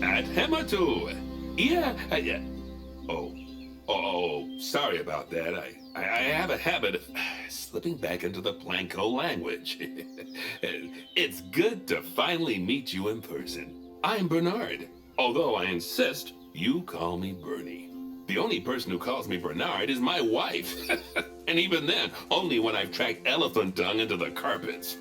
at Hematu. Yeah. Oh, sorry about that. I have a habit of slipping back into the Planko language. It's good to finally meet you in person. I'm Bernard, although I insist you call me Bernie. The only person who calls me Bernard is my wife. And even then, only when I've tracked elephant dung into the carpets.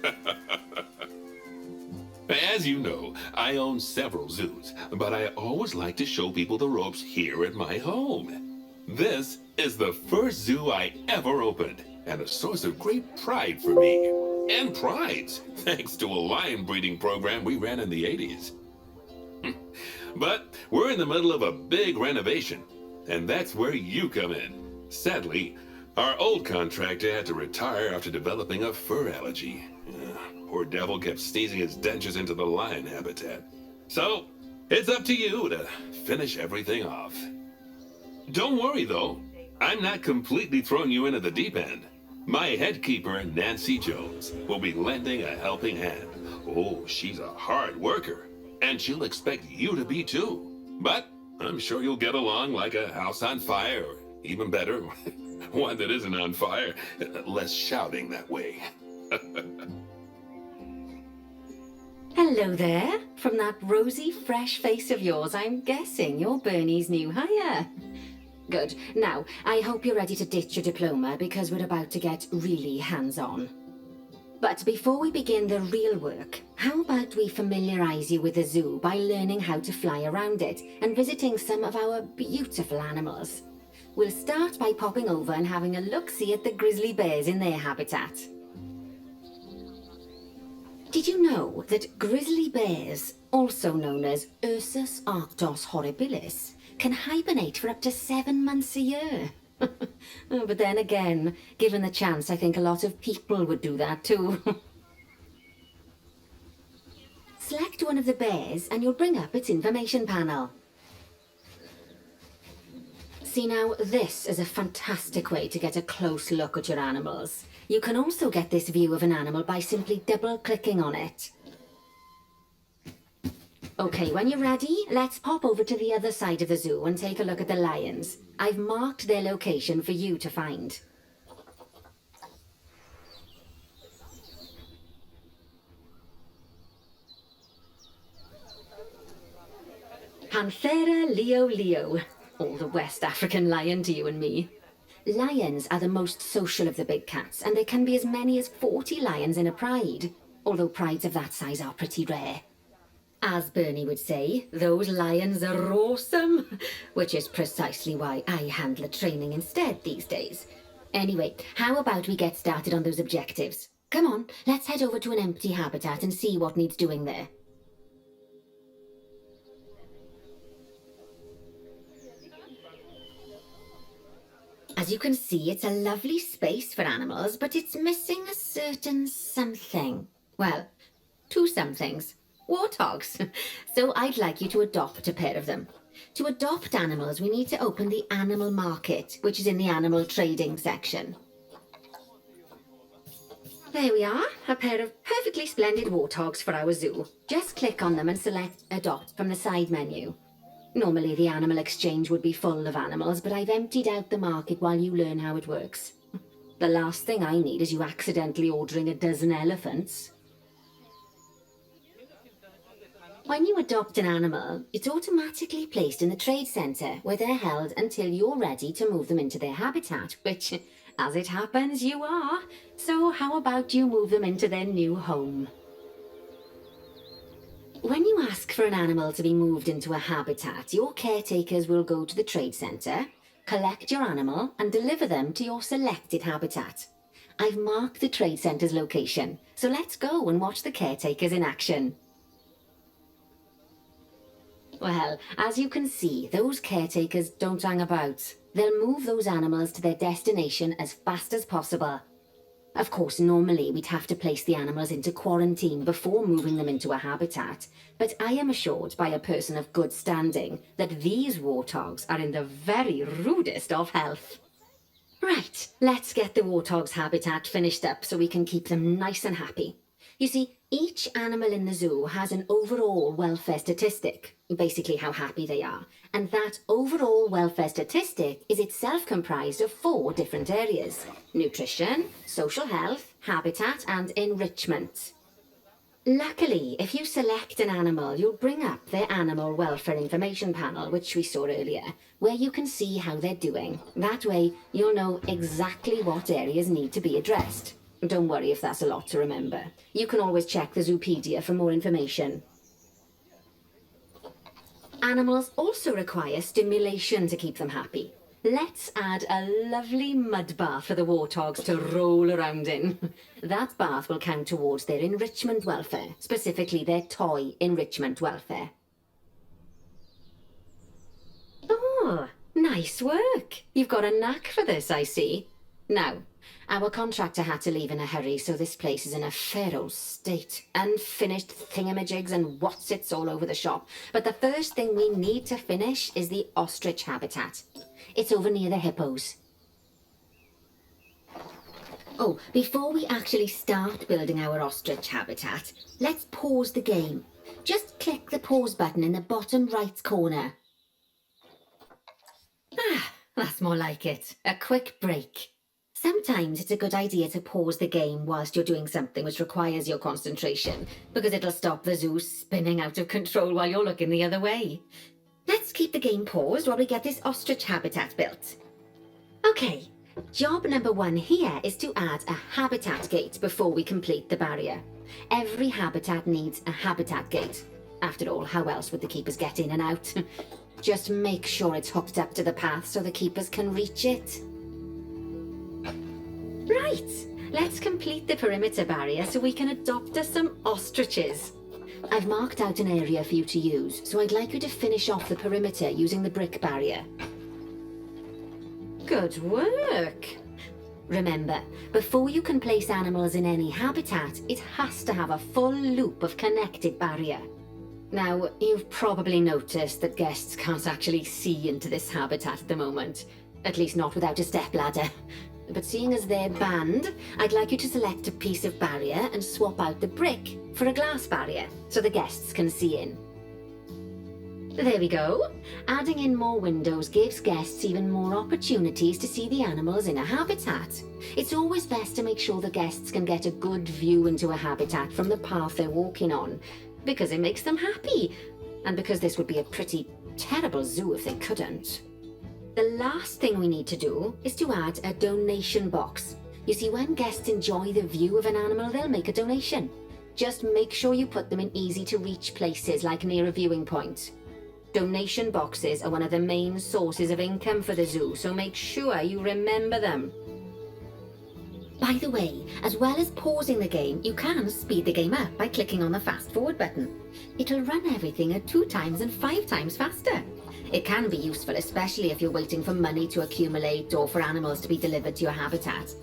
As you know, I own several zoos, but I always like to show people the ropes here at my home. This is the first zoo I ever opened, and a source of great pride for me. And prides, thanks to a lion breeding program we ran in the 80s. But we're in the middle of a big renovation, and that's where you come in. Sadly, our old contractor had to retire after developing a fur allergy. Poor devil kept sneezing his dentures into the lion habitat. So, it's up to you to finish everything off. Don't worry, though. I'm not completely throwing you into the deep end. My head keeper, Nancy Jones, will be lending a helping hand. Oh, she's a hard worker, and she'll expect you to be too. But I'm sure you'll get along like a house on fire, or even better, one that isn't on fire. Less shouting that way. Hello there. From that rosy, fresh face of yours, I'm guessing you're Bernie's new hire. Good. Now, I hope you're ready to ditch your diploma because we're about to get really hands-on. But before we begin the real work, how about we familiarize you with the zoo by learning how to fly around it and visiting some of our beautiful animals. We'll start by popping over and having a look-see at the grizzly bears in their habitat. Did you know that grizzly bears, also known as Ursus arctos horribilis, can hibernate for up to 7 months a year? But then again, given the chance, I think a lot of people would do that too. Select one of the bears and you'll bring up its information panel. See now, this is a fantastic way to get a close look at your animals. You can also get this view of an animal by simply double-clicking on it. Okay, when you're ready, let's pop over to the other side of the zoo and take a look at the lions. I've marked their location for you to find. Panthera leo, or the West African lion to you and me. Lions are the most social of the big cats, and there can be as many as 40 lions in a pride, although prides of that size are pretty rare. As Bernie would say, those lions are awesome, which is precisely why I handle training instead these days. Anyway, how about we get started on those objectives? Come on, let's head over to an empty habitat and see what needs doing there. As you can see, it's a lovely space for animals, but it's missing a certain something. Well, two somethings. Warthogs. So I'd like you to adopt a pair of them. To adopt animals, we need to open the animal market, which is in the animal trading section. There we are, a pair of perfectly splendid warthogs for our zoo. Just click on them and select Adopt from the side menu. Normally the animal exchange would be full of animals, but I've emptied out the market while you learn how it works. The last thing I need is you accidentally ordering a dozen elephants. When you adopt an animal, it's automatically placed in the trade centre, where they're held until you're ready to move them into their habitat, which, as it happens, you are. So how about you move them into their new home? When you ask for an animal to be moved into a habitat, your caretakers will go to the trade centre, collect your animal, and deliver them to your selected habitat. I've marked the trade centre's location, so let's go and watch the caretakers in action. Well, as you can see, those caretakers don't hang about. They'll move those animals to their destination as fast as possible. Of course, normally we'd have to place the animals into quarantine before moving them into a habitat, but I am assured by a person of good standing that these warthogs are in the very rudest of health. Right, let's get the warthog's habitat finished up so we can keep them nice and happy. You see, each animal in the zoo has an overall welfare statistic, basically how happy they are. And that overall welfare statistic is itself comprised of 4 different areas: nutrition, social health, habitat, and enrichment. Luckily, if you select an animal, you'll bring up their animal welfare information panel, which we saw earlier, where you can see how they're doing. That way, you'll know exactly what areas need to be addressed. Don't worry if that's a lot to remember. You can always check the Zoopedia for more information. Animals also require stimulation to keep them happy. Let's add a lovely mud bath for the warthogs to roll around in. That bath will count towards their enrichment welfare, specifically their toy enrichment welfare. Oh, nice work. You've got a knack for this, I see. Now, our contractor had to leave in a hurry, so this place is in a fair old state. Unfinished thingamajigs and whatsits all over the shop. But the first thing we need to finish is the ostrich habitat. It's over near the hippos. Oh, before we actually start building our ostrich habitat, let's pause the game. Just click the pause button in the bottom right corner. Ah, that's more like it. A quick break. Sometimes it's a good idea to pause the game whilst you're doing something which requires your concentration, because it'll stop the zoo spinning out of control while you're looking the other way. Let's keep the game paused while we get this ostrich habitat built. Okay, job number 1 here is to add a habitat gate before we complete the barrier. Every habitat needs a habitat gate. After all, how else would the keepers get in and out? Just make sure it's hooked up to the path so the keepers can reach it. Right, let's complete the perimeter barrier so we can adopt us some ostriches. I've marked out an area for you to use, so I'd like you to finish off the perimeter using the brick barrier. Good work! Remember, before you can place animals in any habitat, it has to have a full loop of connected barrier. Now, you've probably noticed that guests can't actually see into this habitat at the moment, at least not without a stepladder. But seeing as they're banned, I'd like you to select a piece of barrier and swap out the brick for a glass barrier, so the guests can see in. There we go. Adding in more windows gives guests even more opportunities to see the animals in a habitat. It's always best to make sure the guests can get a good view into a habitat from the path they're walking on, because it makes them happy, and because this would be a pretty terrible zoo if they couldn't. The last thing we need to do is to add a donation box. You see, when guests enjoy the view of an animal, they'll make a donation. Just make sure you put them in easy-to-reach places, like near a viewing point. Donation boxes are one of the main sources of income for the zoo, so make sure you remember them. By the way, as well as pausing the game, you can speed the game up by clicking on the fast forward button. It'll run everything at 2 times and 5 times faster. It can be useful, especially if you're waiting for money to accumulate or for animals to be delivered to your habitat.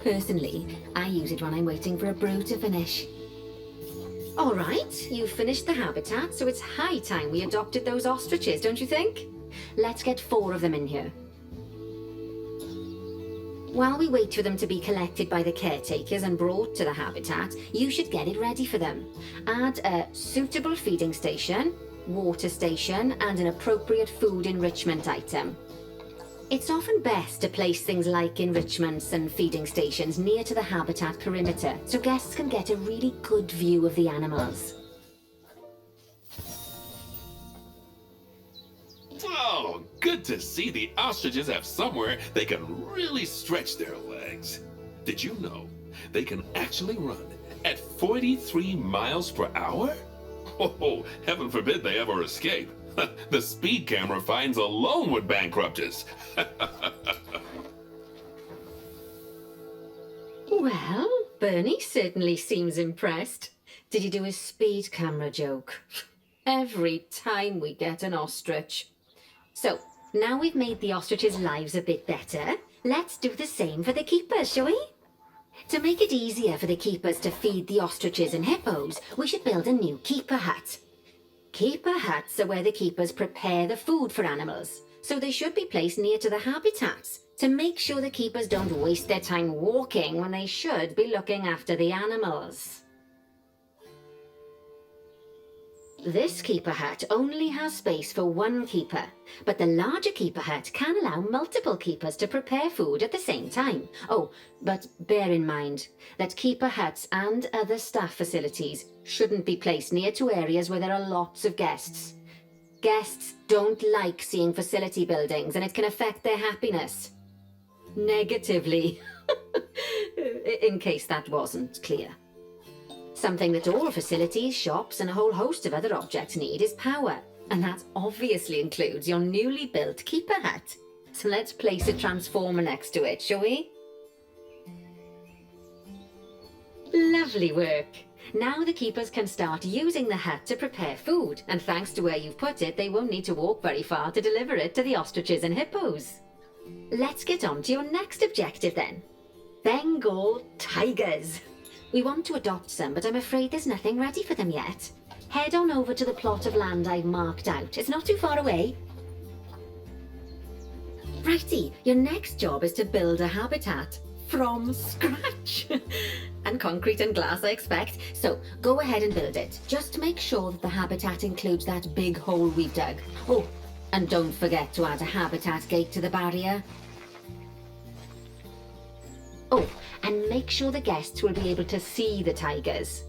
Personally, I use it when I'm waiting for a brew to finish. All right, you've finished the habitat, so it's high time we adopted those ostriches, don't you think? Let's get 4 of them in here. While we wait for them to be collected by the caretakers and brought to the habitat, you should get it ready for them. Add a suitable feeding station, water station, and an appropriate food enrichment item. It's often best to place things like enrichments and feeding stations near to the habitat perimeter, so guests can get a really good view of the animals. Oh, good to see the ostriches have somewhere they can really stretch their legs. Did you know they can actually run at 43 miles per hour? Oh, heaven forbid they ever escape. The speed camera fines alone would bankrupt us. Well, Bernie certainly seems impressed. Did you do a speed camera joke? Every time we get an ostrich. So, now we've made the ostriches' lives a bit better, let's do the same for the keepers, shall we? To make it easier for the keepers to feed the ostriches and hippos, we should build a new keeper hut. Keeper huts are where the keepers prepare the food for animals, so they should be placed near to the habitats to make sure the keepers don't waste their time walking when they should be looking after the animals. This keeper hut only has space for one keeper, but the larger keeper hut can allow multiple keepers to prepare food at the same time. Oh, but bear in mind that keeper huts and other staff facilities shouldn't be placed near to areas where there are lots of guests. Guests don't like seeing facility buildings, and it can affect their happiness. Negatively, in case that wasn't clear. Something that all facilities, shops, and a whole host of other objects need is power, and that obviously includes your newly built keeper hut. So let's place a transformer next to it, shall we? Lovely work. Now the keepers can start using the hut to prepare food, and thanks to where you've put it, they won't need to walk very far to deliver it to the ostriches and hippos. Let's get on to your next objective then. Bengal tigers. We want to adopt some, but I'm afraid there's nothing ready for them yet. Head on over to the plot of land I've marked out. It's not too far away. Righty, your next job is to build a habitat from scratch. And concrete and glass, I expect. So go ahead and build it. Just make sure that the habitat includes that big hole we've dug. Oh, and don't forget to add a habitat gate to the barrier. Oh, and make sure the guests will be able to see the tigers.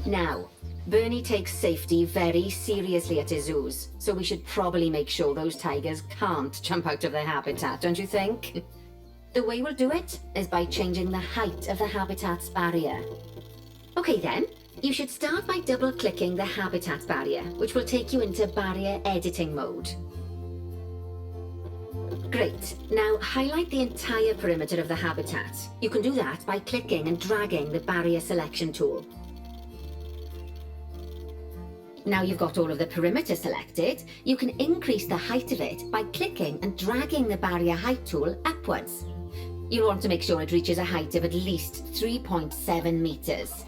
Now, Bernie takes safety very seriously at his zoos, so we should probably make sure those tigers can't jump out of their habitat, don't you think? The way we'll do it is by changing the height of the habitat's barrier. Okay then, you should start by double-clicking the habitat barrier, which will take you into barrier editing mode. Great. Now highlight the entire perimeter of the habitat. You can do that by clicking and dragging the barrier selection tool. Now you've got all of the perimeter selected, you can increase the height of it by clicking and dragging the barrier height tool upwards. You'll want to make sure it reaches a height of at least 3.7 meters.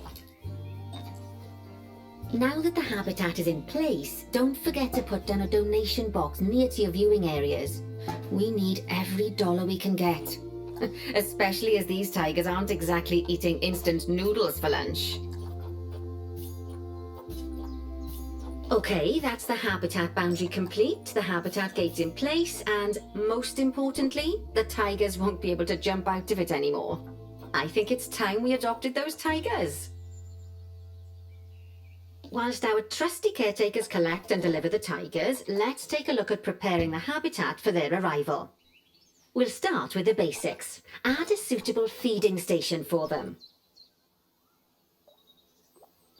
Now that the habitat is in place, don't forget to put down a donation box near to your viewing areas. We need every dollar we can get. Especially as these tigers aren't exactly eating instant noodles for lunch. Okay, that's the habitat boundary complete, the habitat gate's in place, and most importantly, the tigers won't be able to jump out of it anymore. I think it's time we adopted those tigers. Whilst our trusty caretakers collect and deliver the tigers, let's take a look at preparing the habitat for their arrival. We'll start with the basics. Add a suitable feeding station for them.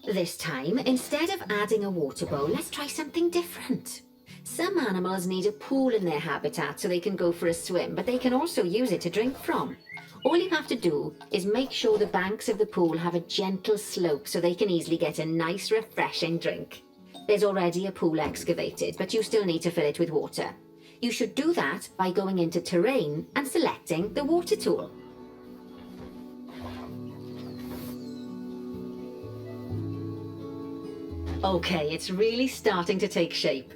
This time, instead of adding a water bowl, let's try something different. Some animals need a pool in their habitat so they can go for a swim, but they can also use it to drink from. All you have to do is make sure the banks of the pool have a gentle slope so they can easily get a nice, refreshing drink. There's already a pool excavated, but you still need to fill it with water. You should do that by going into Terrain and selecting the water tool. Okay, it's really starting to take shape.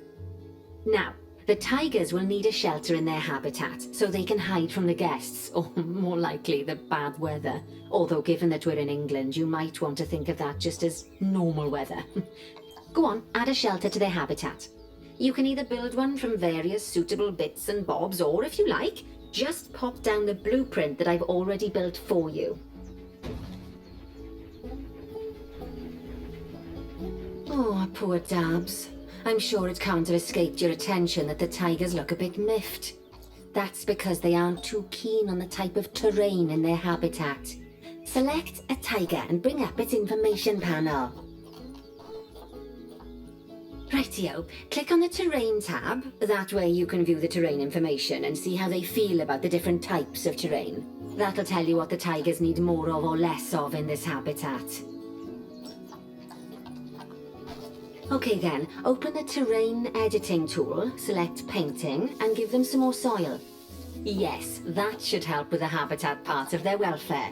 Now, the tigers will need a shelter in their habitat so they can hide from the guests, or more likely the bad weather. Although given that we're in England, you might want to think of that just as normal weather. Go on, add a shelter to their habitat. You can either build one from various suitable bits and bobs, or if you like, just pop down the blueprint that I've already built for you. Oh, poor Dabs. I'm sure it can't have escaped your attention that the tigers look a bit miffed. That's because they aren't too keen on the type of terrain in their habitat. Select a tiger and bring up its information panel. Rightio, click on the Terrain tab. That way you can view the terrain information and see how they feel about the different types of terrain. That'll tell you what the tigers need more of or less of in this habitat. Okay then, open the Terrain Editing tool, select Painting, and give them some more soil. Yes, that should help with the habitat part of their welfare.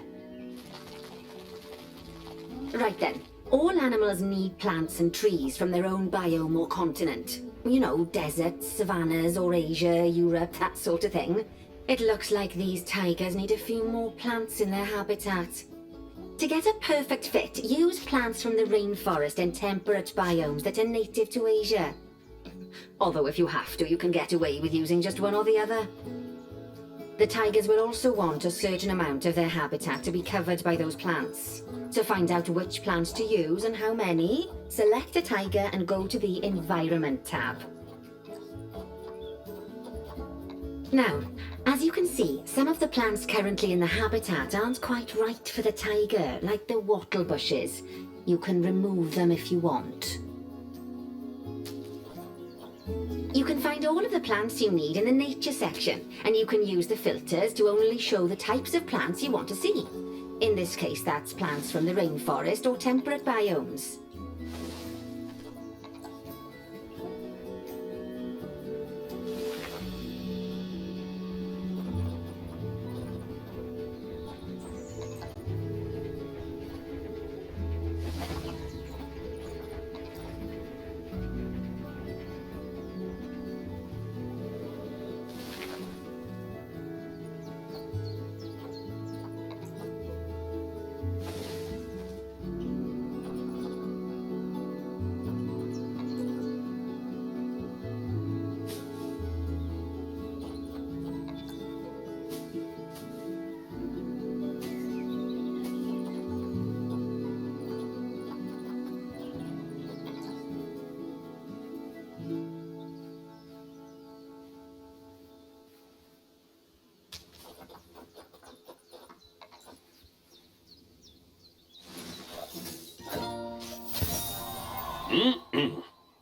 Right then. All animals need plants and trees from their own biome or continent. You know, deserts, savannas, or Asia, Europe, that sort of thing. It looks like these tigers need a few more plants in their habitat. To get a perfect fit, use plants from the rainforest in temperate biomes that are native to Asia. Although if you have to, you can get away with using just one or the other. The tigers will also want a certain amount of their habitat to be covered by those plants. To find out which plants to use and how many, select a tiger and go to the Environment tab. Now, as you can see, some of the plants currently in the habitat aren't quite right for the tiger, like the wattle bushes. You can remove them if you want. You can find all of the plants you need in the Nature section, and you can use the filters to only show the types of plants you want to see. In this case, that's plants from the rainforest or temperate biomes.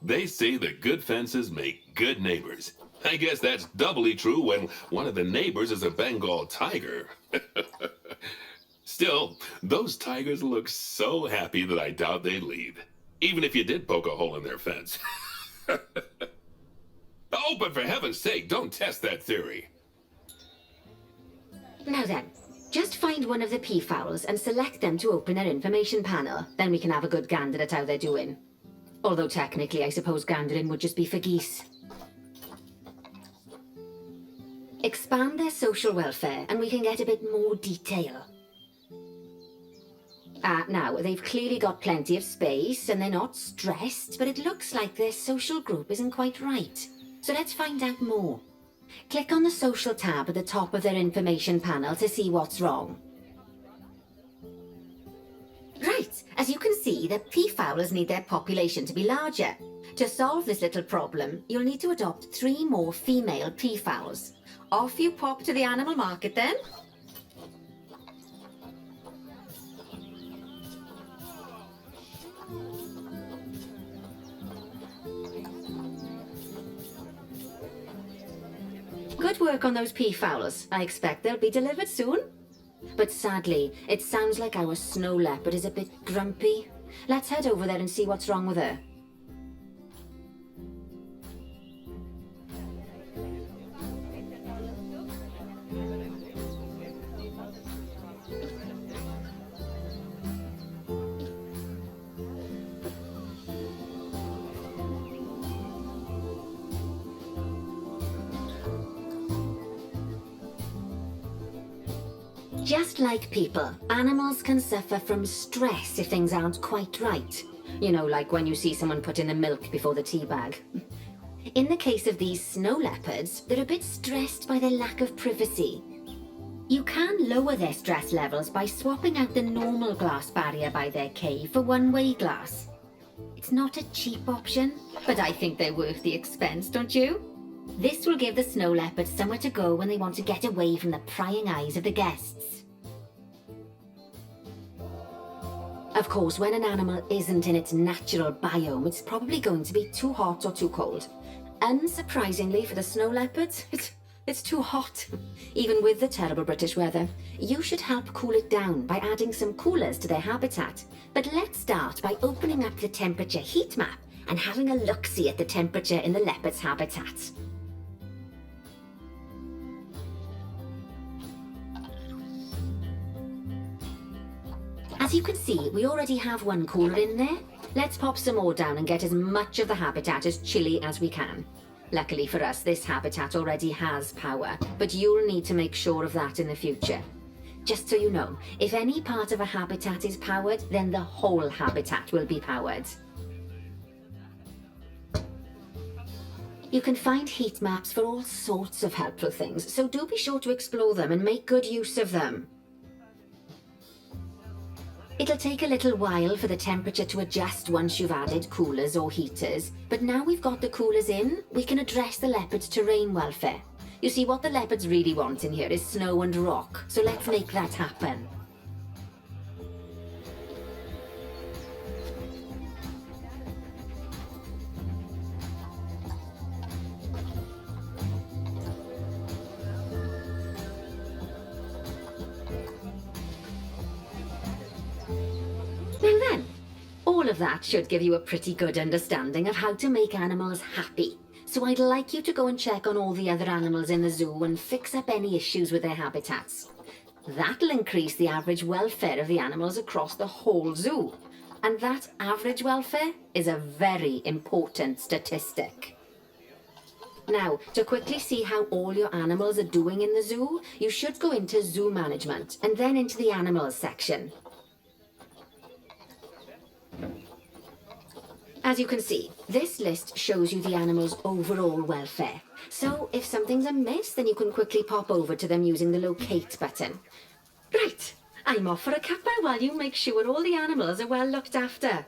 They say that good fences make good neighbors. I guess that's doubly true when one of the neighbors is a Bengal tiger. Still, those tigers look so happy that I doubt they'd leave, even if you did poke a hole in their fence. Oh, but for heaven's sake, don't test that theory. Now then, just find one of the peafowls and select them to open their information panel. Then we can have a good gander at how they're doing. Although technically, I suppose gandering would just be for geese. Expand their social welfare, and we can get a bit more detail. Now, they've clearly got plenty of space, and they're not stressed, but it looks like their social group isn't quite right. So let's find out more. Click on the Social tab at the top of their information panel to see what's wrong. Right, as you can see, the peafowlers need their population to be larger. To solve this little problem, you'll need to adopt 3 more female peafowls. Off you pop to the animal market then. Good work on those peafowlers. I expect they'll be delivered soon. But sadly, it sounds like our snow leopard is a bit grumpy. Let's head over there and see what's wrong with her. Just like people, animals can suffer from stress if things aren't quite right. You know, like when you see someone put in the milk before the tea bag. In the case of these snow leopards, they're a bit stressed by their lack of privacy. You can lower their stress levels by swapping out the normal glass barrier by their cave for one-way glass. It's not a cheap option, but I think they're worth the expense, don't you? This will give the snow leopards somewhere to go when they want to get away from the prying eyes of the guests. Of course, when an animal isn't in its natural biome, it's probably going to be too hot or too cold. Unsurprisingly for the snow leopards, it's too hot. Even with the terrible British weather, you should help cool it down by adding some coolers to their habitat. But let's start by opening up the temperature heat map and having a look-see at the temperature in the leopard's habitat. As you can see, we already have one cooler in there. Let's pop some more down and get as much of the habitat as chilly as we can. Luckily for us, this habitat already has power, but you'll need to make sure of that in the future. Just so you know, if any part of a habitat is powered, then the whole habitat will be powered. You can find heat maps for all sorts of helpful things, so do be sure to explore them and make good use of them. It'll take a little while for the temperature to adjust once you've added coolers or heaters, but now we've got the coolers in, we can address the leopard's terrain welfare. You see, what the leopards really want in here is snow and rock, so let's make that happen. Now then, all of that should give you a pretty good understanding of how to make animals happy. So I'd like you to go and check on all the other animals in the zoo and fix up any issues with their habitats. That'll increase the average welfare of the animals across the whole zoo. And that average welfare is a very important statistic. Now, to quickly see how all your animals are doing in the zoo, you should go into Zoo Management and then into the Animals section. As you can see, this list shows you the animal's overall welfare. So if something's amiss, then you can quickly pop over to them using the Locate button. Right, I'm off for a cuppa while you make sure all the animals are well looked after.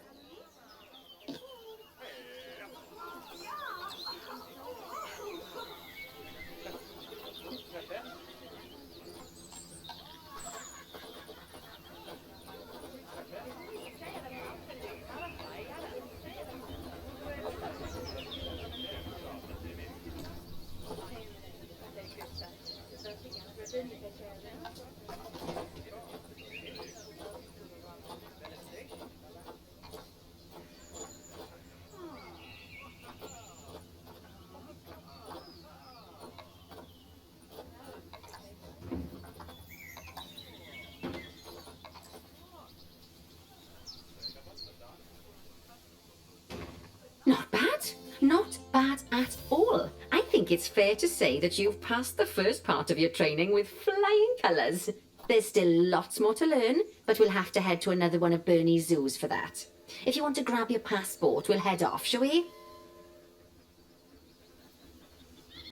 Not bad. Not bad at all. I think it's fair to say that you've passed the first part of your training with flying colours. There's still lots more to learn, but we'll have to head to another one of Bernie's zoos for that. If you want to grab your passport, we'll head off, shall we?